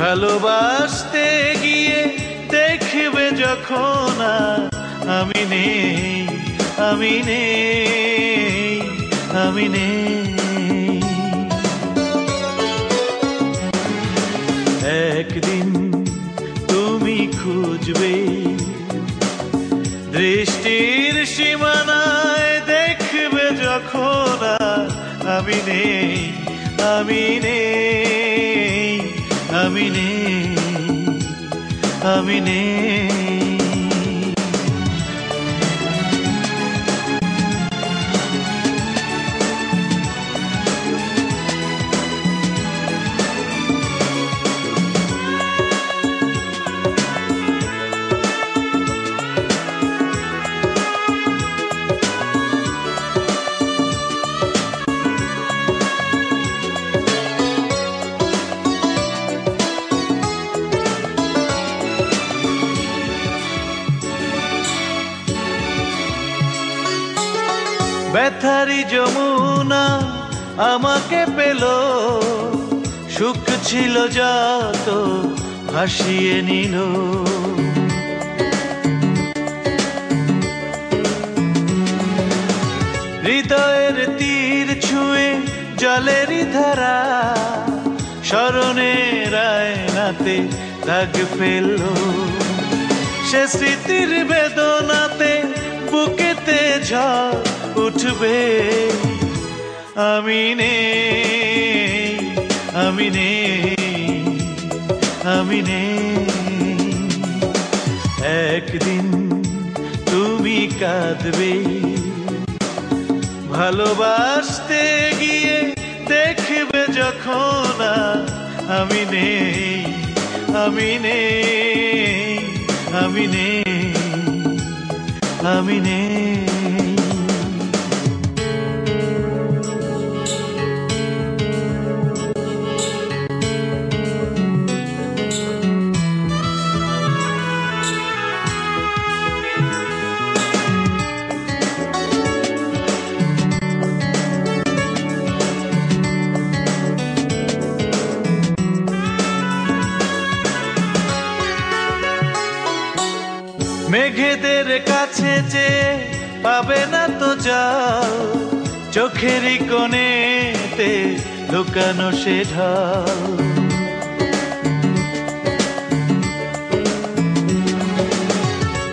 ভালোবাসতে গিয়ে দেখবে যখন আমি নেই, আমি নেই, আমি নেই। একদিন তুমি খুঁজবে দৃষ্টির সীমানায়, দেখবে যখন আমি নেই, আমি নেই, আমি নেই, আমি নেই। ব্যথারি যমুনা আমাকে পেল, সুখ ছিল যত ভাসিয়ে নিল। হৃদয়ের তীর ছুঁয়ে জলেরই ধারা, স্মরণের আয়নাতে দাগ ফেলল। সে স্মৃতির বেদনাতে বুকেতে ঝড় উঠবে। আমি নেই, আমি নেই, আমি নেই। একদিন তুমি কাঁদবে ভালোবাসতে গিয়ে, দেখবে যখন আমি নেই, আমি নেই, আমি নেই, আমি নেই। মেঘেদের কাছে যে পাবে না তো জল, চোখেরই কোণেতে লুকানো সে ঢল।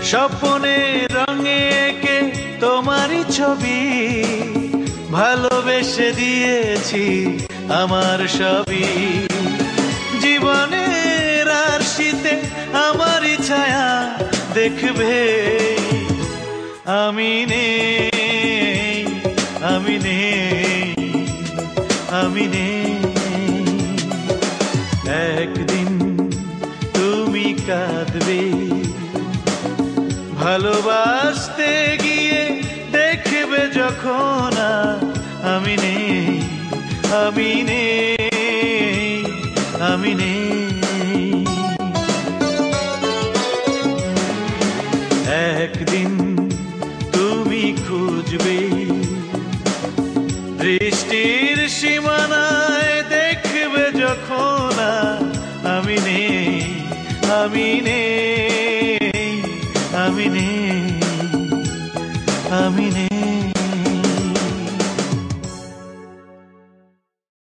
স্বপ্নে রঙে এঁকে তোমারই ছবি, ভালোবেসে দিয়েছি আমার সবই। জীবনের আরশিতে আমারই ছায়া দেখবে। আমি নেই, আমি নেই, আমি নেই। একদিন তুমি কাঁদবে ভালোবাসতে গিয়ে, দেখবে যখন আমি নেই, আমি নেই, আমি নেই। একদিন তুমি খুঁজবে দৃষ্টির সীমানায়, দেখবে যখন আমি নেই, আমি নেই, আমি নেই, আমি নেই।